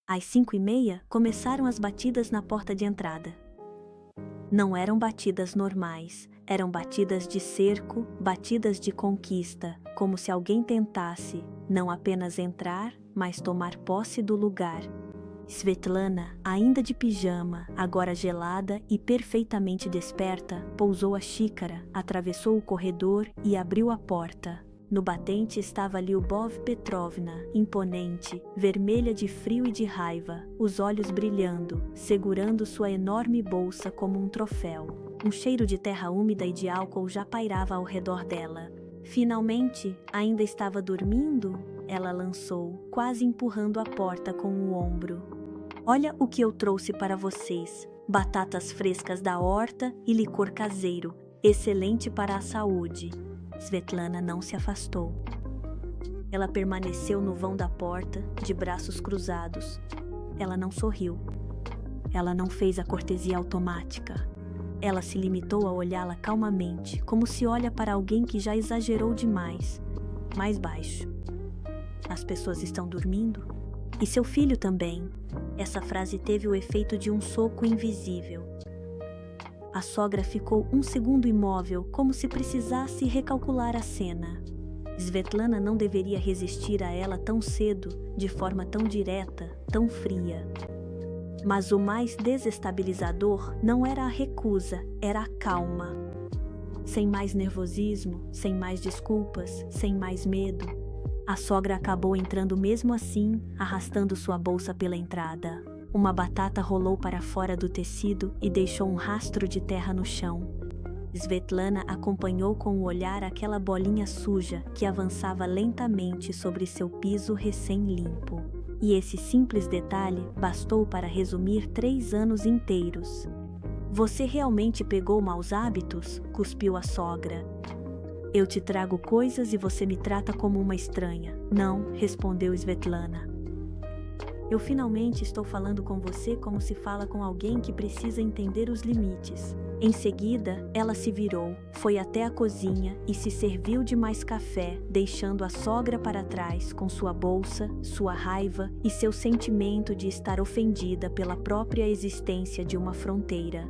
Às 5h30, começaram as batidas na porta de entrada. Não eram batidas normais, eram batidas de cerco, batidas de conquista, como se alguém tentasse, não apenas entrar, mas tomar posse do lugar. Svetlana, ainda de pijama, agora gelada e perfeitamente desperta, pousou a xícara, atravessou o corredor e abriu a porta. No batente estava Lyubov Petrovna, imponente, vermelha de frio e de raiva, os olhos brilhando, segurando sua enorme bolsa como um troféu. Um cheiro de terra úmida e de álcool já pairava ao redor dela. Finalmente, ainda estava dormindo? Ela lançou, quase empurrando a porta com o ombro. Olha o que eu trouxe para vocês: batatas frescas da horta e licor caseiro, excelente para a saúde. Svetlana não se afastou. Ela permaneceu no vão da porta, de braços cruzados. Ela não sorriu. Ela não fez a cortesia automática. Ela se limitou a olhá-la calmamente, como se olha para alguém que já exagerou demais. Mais baixo. As pessoas estão dormindo? E seu filho também. Essa frase teve o efeito de um soco invisível. A sogra ficou um segundo imóvel, como se precisasse recalcular a cena. Svetlana não deveria resistir a ela tão cedo, de forma tão direta, tão fria. Mas o mais desestabilizador não era a recusa, era a calma. Sem mais nervosismo, sem mais desculpas, sem mais medo. A sogra acabou entrando mesmo assim, arrastando sua bolsa pela entrada. Uma batata rolou para fora do tecido e deixou um rastro de terra no chão. Svetlana acompanhou com o olhar aquela bolinha suja que avançava lentamente sobre seu piso recém-limpo. E esse simples detalhe bastou para resumir 3 anos inteiros. Você realmente pegou maus hábitos? Cuspiu a sogra. Eu te trago coisas e você me trata como uma estranha. Não, respondeu Svetlana. Eu finalmente estou falando com você como se fala com alguém que precisa entender os limites. Em seguida, ela se virou, foi até a cozinha e se serviu de mais café, deixando a sogra para trás com sua bolsa, sua raiva e seu sentimento de estar ofendida pela própria existência de uma fronteira.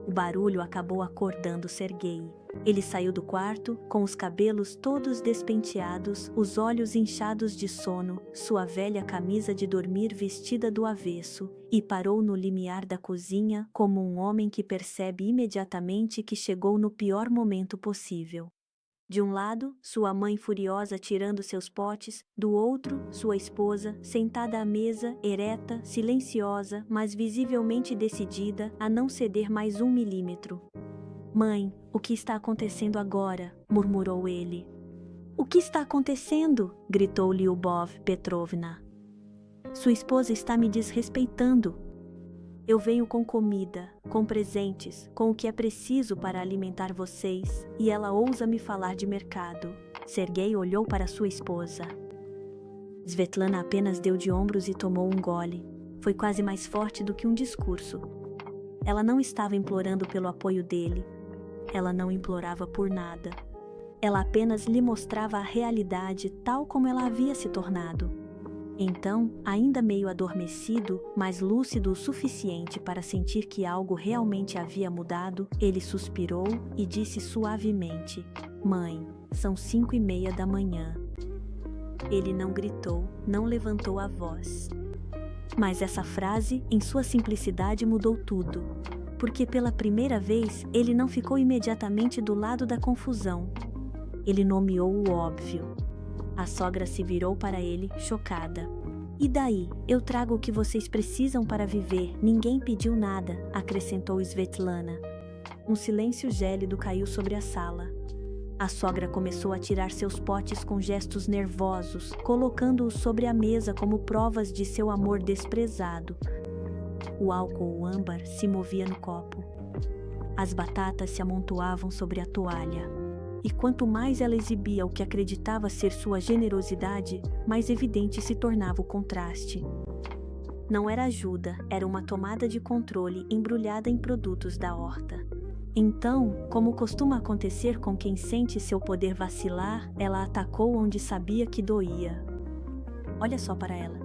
O barulho acabou acordando Serguei. Ele saiu do quarto, com os cabelos todos despenteados, os olhos inchados de sono, sua velha camisa de dormir vestida do avesso, e parou no limiar da cozinha como um homem que percebe imediatamente que chegou no pior momento possível. De um lado, sua mãe furiosa tirando seus potes, do outro, sua esposa, sentada à mesa, ereta, silenciosa, mas visivelmente decidida a não ceder mais 1 milímetro. Mãe, o que está acontecendo agora? Murmurou ele. O que está acontecendo? Gritou Lyubov Petrovna. Sua esposa está me desrespeitando. Eu venho com comida, com presentes, com o que é preciso para alimentar vocês, e ela ousa me falar de mercado. Serguei olhou para sua esposa. Svetlana apenas deu de ombros e tomou um gole. Foi quase mais forte do que um discurso. Ela não estava implorando pelo apoio dele. Ela não implorava por nada. Ela apenas lhe mostrava a realidade tal como ela havia se tornado. Então, ainda meio adormecido, mas lúcido o suficiente para sentir que algo realmente havia mudado, ele suspirou e disse suavemente: Mãe, são 5h30 da manhã. Ele não gritou, não levantou a voz. Mas essa frase, em sua simplicidade, mudou tudo. Porque pela primeira vez, ele não ficou imediatamente do lado da confusão. Ele nomeou o óbvio. A sogra se virou para ele, chocada. E daí? Eu trago o que vocês precisam para viver, ninguém pediu nada, acrescentou Svetlana. Um silêncio gélido caiu sobre a sala. A sogra começou a tirar seus potes com gestos nervosos, colocando-os sobre a mesa como provas de seu amor desprezado. O álcool âmbar se movia no copo. As batatas se amontoavam sobre a toalha. E quanto mais ela exibia o que acreditava ser sua generosidade, mais evidente se tornava o contraste. Não era ajuda, era uma tomada de controle embrulhada em produtos da horta. Então, como costuma acontecer com quem sente seu poder vacilar, ela atacou onde sabia que doía. Olha só para ela.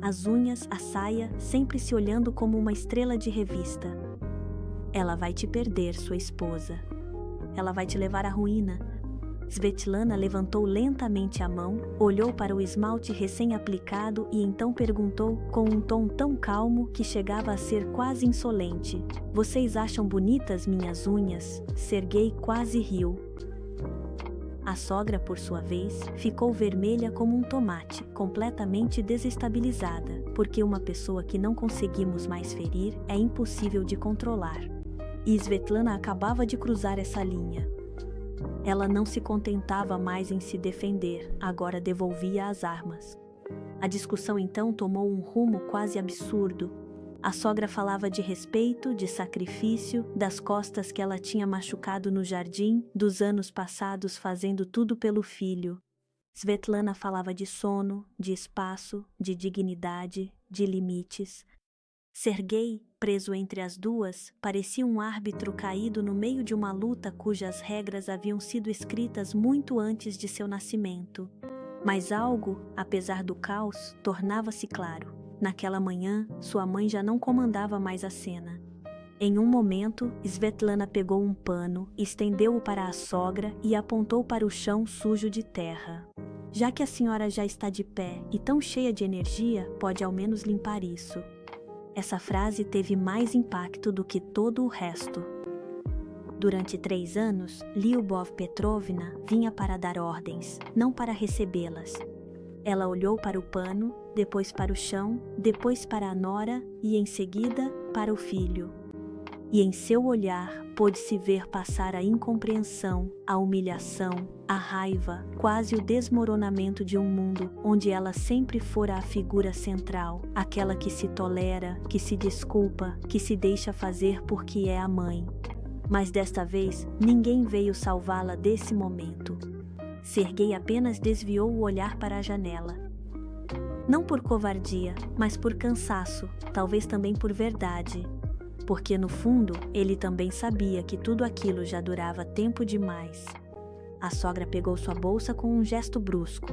as unhas, a saia, sempre se olhando como uma estrela de revista. Ela vai te perder, sua esposa. Ela vai te levar à ruína. Svetlana levantou lentamente a mão, olhou para o esmalte recém-aplicado e então perguntou com um tom tão calmo que chegava a ser quase insolente: "Vocês acham bonitas minhas unhas?" Sergei quase riu. A sogra, por sua vez, ficou vermelha como um tomate, completamente desestabilizada, porque uma pessoa que não conseguimos mais ferir é impossível de controlar. E Svetlana acabava de cruzar essa linha. Ela não se contentava mais em se defender, agora devolvia as armas. A discussão então tomou um rumo quase absurdo. A sogra falava de respeito, de sacrifício, das costas que ela tinha machucado no jardim, dos anos passados fazendo tudo pelo filho. Svetlana falava de sono, de espaço, de dignidade, de limites. Sergei, preso entre as duas, parecia um árbitro caído no meio de uma luta cujas regras haviam sido escritas muito antes de seu nascimento. Mas algo, apesar do caos, tornava-se claro. Naquela manhã, sua mãe já não comandava mais a cena. Em um momento, Svetlana pegou um pano, estendeu-o para a sogra e apontou para o chão sujo de terra. "Já que a senhora já está de pé e tão cheia de energia, pode ao menos limpar isso." Essa frase teve mais impacto do que todo o resto. Durante 3 anos, Lyubov Petrovna vinha para dar ordens, não para recebê-las. Ela olhou para o pano, depois para o chão, depois para a nora e, em seguida, para o filho. E em seu olhar pôde-se ver passar a incompreensão, a humilhação, a raiva, quase o desmoronamento de um mundo onde ela sempre fora a figura central, aquela que se tolera, que se desculpa, que se deixa fazer porque é a mãe. Mas desta vez, ninguém veio salvá-la desse momento. Sergei apenas desviou o olhar para a janela. Não por covardia, mas por cansaço, talvez também por verdade. Porque no fundo, ele também sabia que tudo aquilo já durava tempo demais. A sogra pegou sua bolsa com um gesto brusco.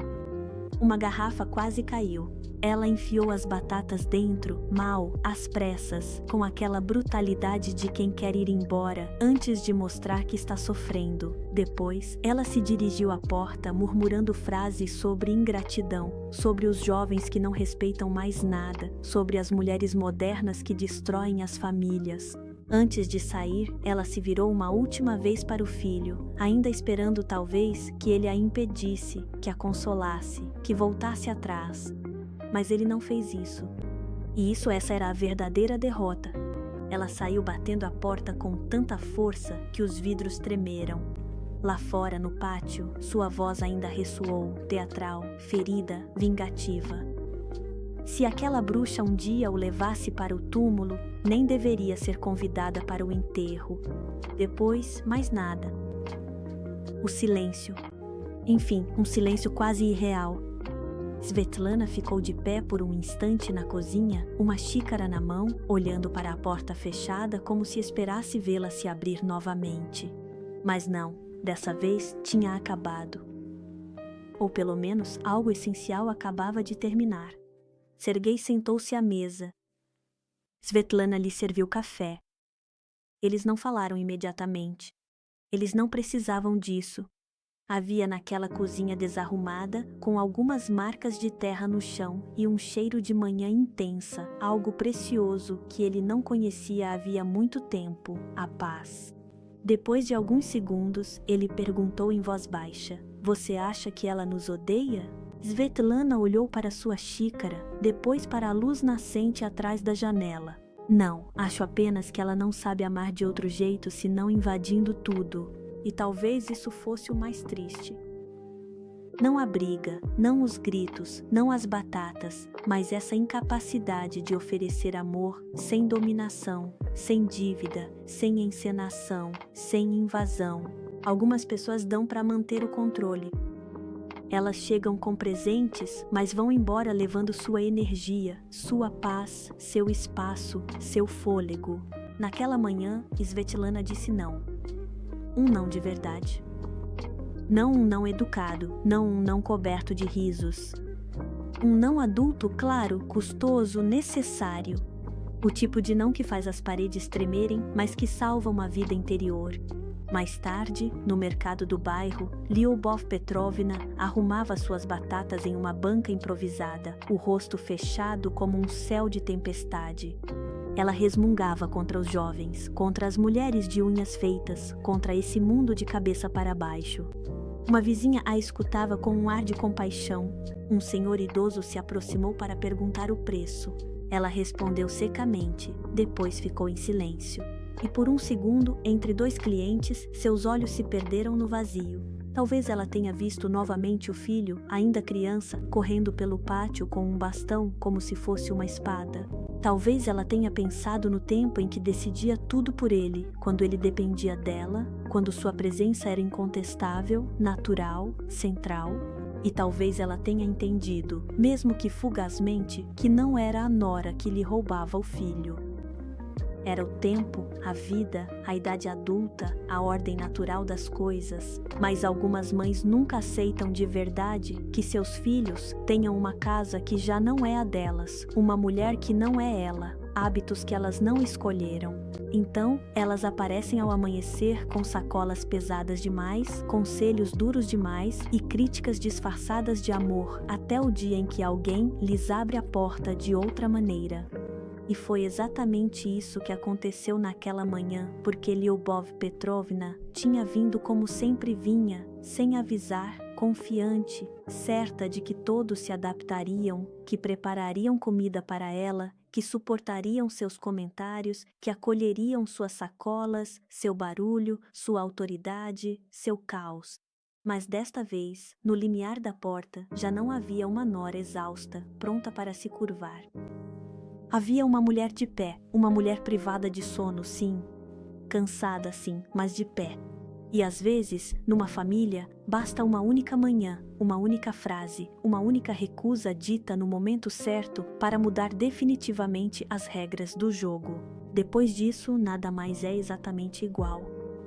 Uma garrafa quase caiu. Ela enfiou as batatas dentro, mal, às pressas, com aquela brutalidade de quem quer ir embora, antes de mostrar que está sofrendo. Depois, ela se dirigiu à porta, murmurando frases sobre ingratidão, sobre os jovens que não respeitam mais nada, sobre as mulheres modernas que destroem as famílias. Antes de sair, ela se virou uma última vez para o filho, ainda esperando talvez que ele a impedisse, que a consolasse, que voltasse atrás. Mas ele não fez isso. E essa era a verdadeira derrota. Ela saiu batendo a porta com tanta força que os vidros tremeram. Lá fora, no pátio, sua voz ainda ressoou, teatral, ferida, vingativa. Se aquela bruxa um dia o levasse para o túmulo, nem deveria ser convidada para o enterro. Depois, mais nada. O silêncio. Enfim, um silêncio quase irreal. Svetlana ficou de pé por um instante na cozinha, uma xícara na mão, olhando para a porta fechada como se esperasse vê-la se abrir novamente. Mas não, dessa vez tinha acabado. Ou pelo menos algo essencial acabava de terminar. Sergei sentou-se à mesa. Svetlana lhe serviu café. Eles não falaram imediatamente. Eles não precisavam disso. Havia naquela cozinha desarrumada, com algumas marcas de terra no chão e um cheiro de manhã intensa, algo precioso que ele não conhecia havia muito tempo, a paz. Depois de alguns segundos, ele perguntou em voz baixa: "Você acha que ela nos odeia?" Svetlana olhou para sua xícara, depois para a luz nascente atrás da janela. "Não, acho apenas que ela não sabe amar de outro jeito senão invadindo tudo. E talvez isso fosse o mais triste. Não a briga, não os gritos, não as batatas, mas essa incapacidade de oferecer amor sem dominação, sem dívida, sem encenação, sem invasão. Algumas pessoas dão para manter o controle. Elas chegam com presentes, mas vão embora levando sua energia, sua paz, seu espaço, seu fôlego." Naquela manhã, Svetlana disse não. Um não de verdade. Não um não educado, não um não coberto de risos. Um não adulto, claro, custoso, necessário. O tipo de não que faz as paredes tremerem, mas que salva uma vida interior. Mais tarde, no mercado do bairro, Lyubov Petrovna arrumava suas batatas em uma banca improvisada, o rosto fechado como um céu de tempestade. Ela resmungava contra os jovens, contra as mulheres de unhas feitas, contra esse mundo de cabeça para baixo. Uma vizinha a escutava com um ar de compaixão. Um senhor idoso se aproximou para perguntar o preço. Ela respondeu secamente, depois ficou em silêncio. E por um segundo, entre dois clientes, seus olhos se perderam no vazio. Talvez ela tenha visto novamente o filho, ainda criança, correndo pelo pátio com um bastão como se fosse uma espada. Talvez ela tenha pensado no tempo em que decidia tudo por ele, quando ele dependia dela, quando sua presença era incontestável, natural, central. E talvez ela tenha entendido, mesmo que fugazmente, que não era a nora que lhe roubava o filho. Era o tempo, a vida, a idade adulta, a ordem natural das coisas. Mas algumas mães nunca aceitam de verdade que seus filhos tenham uma casa que já não é a delas, uma mulher que não é ela, hábitos que elas não escolheram. Então, elas aparecem ao amanhecer com sacolas pesadas demais, conselhos duros demais e críticas disfarçadas de amor, até o dia em que alguém lhes abre a porta de outra maneira. E foi exatamente isso que aconteceu naquela manhã, porque Lyubov Petrovna tinha vindo como sempre vinha, sem avisar, confiante, certa de que todos se adaptariam, que preparariam comida para ela, que suportariam seus comentários, que acolheriam suas sacolas, seu barulho, sua autoridade, seu caos. Mas desta vez, no limiar da porta, já não havia uma nora exausta, pronta para se curvar. Havia uma mulher de pé, uma mulher privada de sono, sim. Cansada, sim, mas de pé. E às vezes, numa família, basta uma única manhã, uma única frase, uma única recusa dita no momento certo para mudar definitivamente as regras do jogo. Depois disso, nada mais é exatamente igual.